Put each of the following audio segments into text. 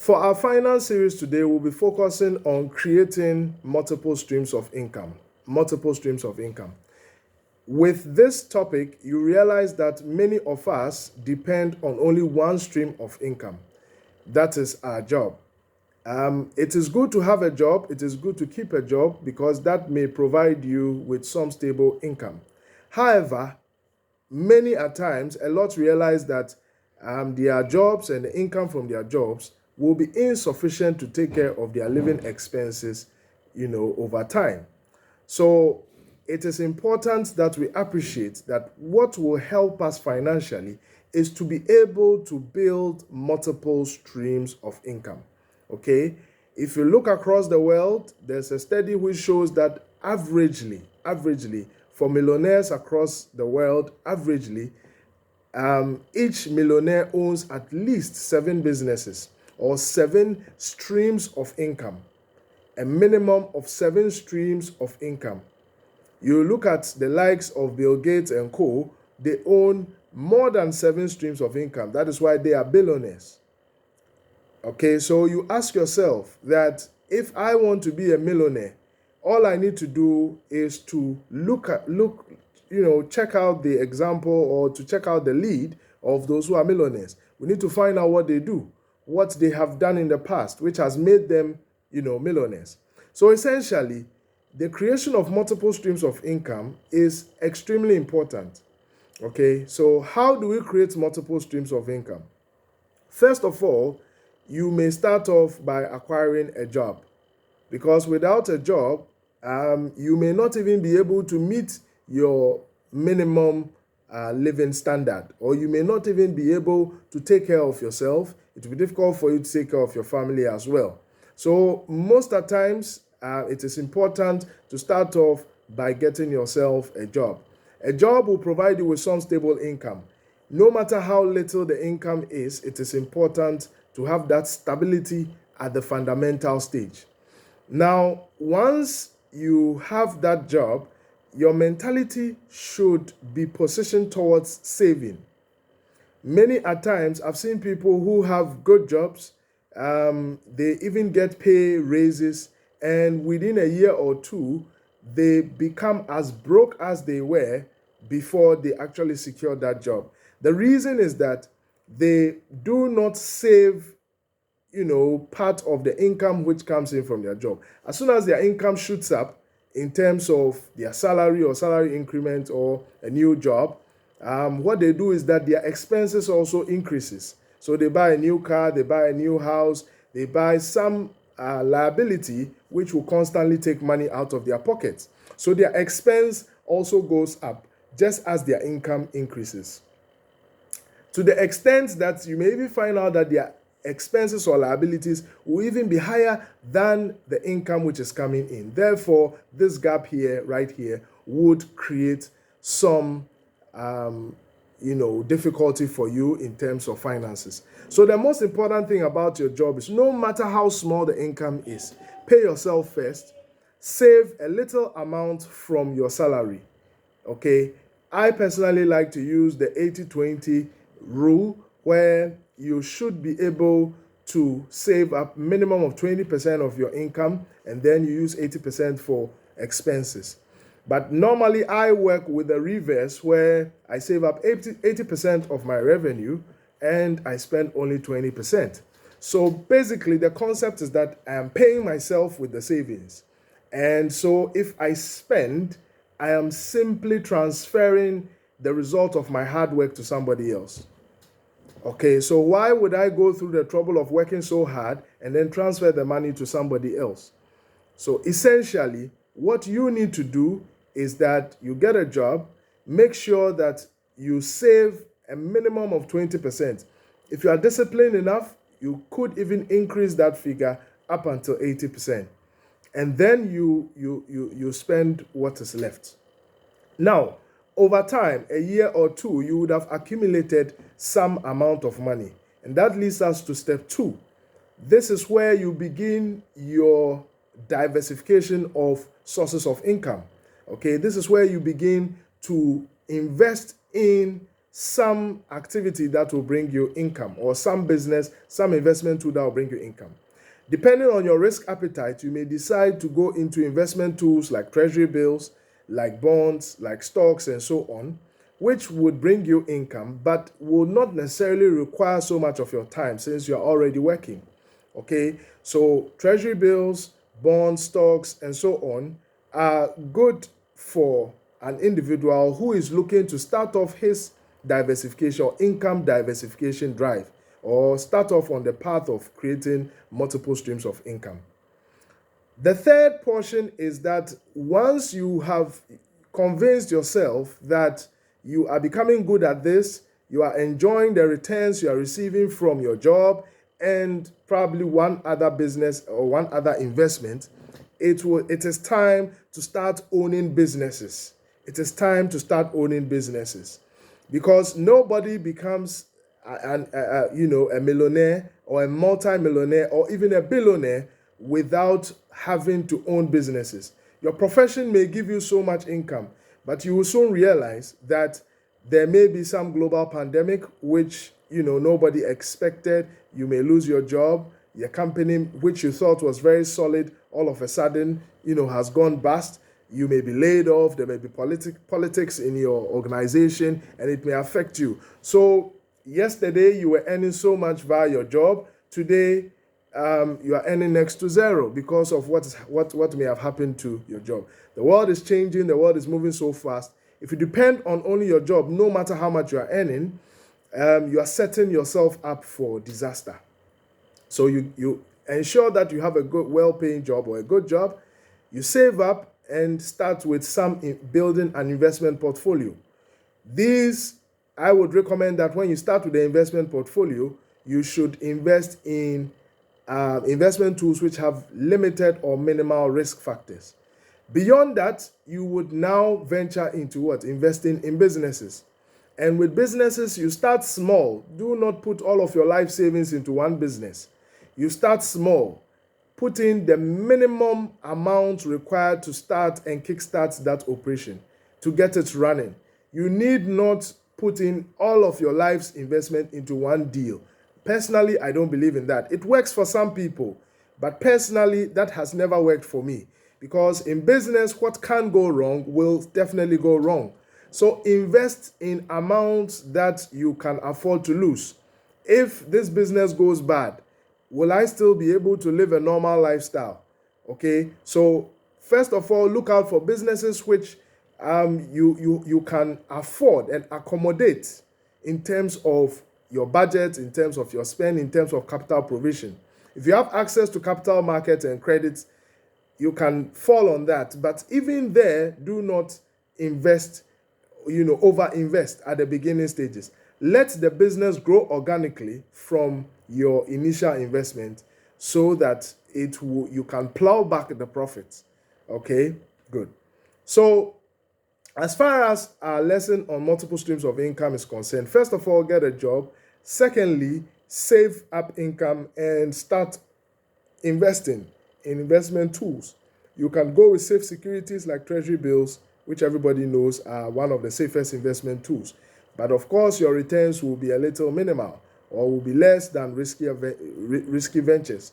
For our final series today, we'll be focusing on creating multiple streams of income. Multiple streams of income. With this topic, you realize that many of us depend on only one stream of income. That is our job. It is good to have a job. It is good to keep a job because that may provide you with some stable income. However, many at times, a lot realize that their jobs and the income from their jobs will be insufficient to take care of their living expenses, over time. So it is important that we appreciate that what will help us financially is to be able to build multiple streams of income. Okay? If you look across the world, there's a study which shows that averagely, for millionaires across the world, each millionaire owns at least 7 businesses or 7 streams of income, a minimum of 7 streams of income. You look at the likes of Bill Gates and co., they own more than 7 streams of income. That is why they are billionaires. Okay, so you ask yourself that if I want to be a millionaire, all I need to do is to check out the example or to check out the lead of those who are millionaires. We need to find out what they do, what they have done in the past, which has made them, millionaires. So essentially, the creation of multiple streams of income is extremely important. Okay, so how do we create multiple streams of income? First of all, you may start off by acquiring a job, because without a job, you may not even be able to meet your minimum living standard, or you may not even be able to take care of yourself. It will be difficult for you to take care of your family as well. So most of the times, it is important to start off by getting yourself a job. A job will provide you with some stable income. No matter how little the income is, it is important to have that stability at the fundamental stage. Now, once you have that job, your mentality should be positioned towards saving. Many at times, I've seen people who have good jobs, they even get pay raises, and within a year or two, they become as broke as they were before they actually secured that job. The reason is that they do not save, part of the income which comes in from their job. As soon as their income shoots up in terms of their salary or salary increment or a new job, what they do is that their expenses also increases. So they buy a new car, they buy a new house, they buy some liability which will constantly take money out of their pockets. So their expense also goes up just as their income increases. To the extent that you may even find out that their expenses or liabilities will even be higher than the income which is coming in. Therefore, this gap here, right here, would create some difficulty for you in terms of finances. So the most important thing about your job is no matter how small the income is, pay yourself first, save a little amount from your salary. Okay, I personally like to use the 80-20 rule, where you should be able to save up minimum of 20% of your income, and then you use 80% for expenses. But normally I work with the reverse, where I save up 80% of my revenue and I spend only 20%. So basically the concept is that I am paying myself with the savings. And so if I spend, I am simply transferring the result of my hard work to somebody else. Okay, so why would I go through the trouble of working so hard and then transfer the money to somebody else? So essentially, what you need to do is that you get a job, make sure that you save a minimum of 20%. If you are disciplined enough, you could even increase that figure up until 80%. And then you spend what is left. Now, over time, a year or two, you would have accumulated some amount of money. And that leads us to step 2. This is where you begin your diversification of sources of income. Okay, this is where you begin to invest in some activity that will bring you income, or some business, some investment tool that will bring you income. Depending on your risk appetite, you may decide to go into investment tools like treasury bills, like bonds, like stocks, and so on, which would bring you income, but will not necessarily require so much of your time since you're already working. Okay, so treasury bills, bonds, stocks, and so on are good for an individual who is looking to start off his diversification or income diversification drive, or start off on the path of creating multiple streams of income. The third portion is that once you have convinced yourself that you are becoming good at this, you are enjoying the returns you are receiving from your job and probably one other business or one other investment, it is time to start owning businesses. It is time to start owning businesses, because nobody becomes a millionaire or a multi-millionaire or even a billionaire without having to own businesses. Your profession may give you so much income, but you will soon realize that there may be some global pandemic which nobody expected. You may lose your job. Your company, which you thought was very solid, all of a sudden has gone bust. You may be laid off. There may be politics in your organization, and it may affect you. So yesterday you were earning so much via your job. Today you are earning next to zero because of what may have happened to your job. The world is changing. The world is moving so fast. If you depend on only your job, no matter how much you are earning, you are setting yourself up for disaster. So you ensure that you have a good, well-paying job or a good job. You save up and start with some building an investment portfolio. These, I would recommend that when you start with the investment portfolio, you should invest in investment tools which have limited or minimal risk factors. Beyond that, you would now venture into what? Investing in businesses. And with businesses, you start small. Do not put all of your life savings into one business. You start small. Put in the minimum amount required to start and kickstart that operation to get it running. You need not put in all of your life's investment into one deal. Personally, I don't believe in that. It works for some people, but personally, that has never worked for me, because in business, what can go wrong will definitely go wrong. So invest in amounts that you can afford to lose. If this business goes bad, will I still be able to live a normal lifestyle? Okay, so first of all, look out for businesses which you can afford and accommodate in terms of your budget, in terms of your spend, in terms of capital provision. If you have access to capital markets and credits, you can fall on that. But even there, do not invest, over-invest at the beginning stages. Let the business grow organically from your initial investment so that you can plow back the profits. Okay, good. So as far as our lesson on multiple streams of income is concerned, first of all, get a job. Secondly, save up income and start investing in investment tools. You can go with safe securities like treasury bills, which everybody knows are one of the safest investment tools. But of course, your returns will be a little minimal or will be less than risky ventures.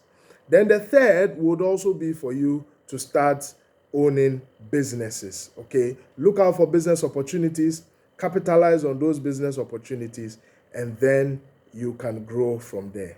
Then the third would also be for you to start owning businesses. Okay, look out for business opportunities, capitalize on those business opportunities, and then you can grow from there.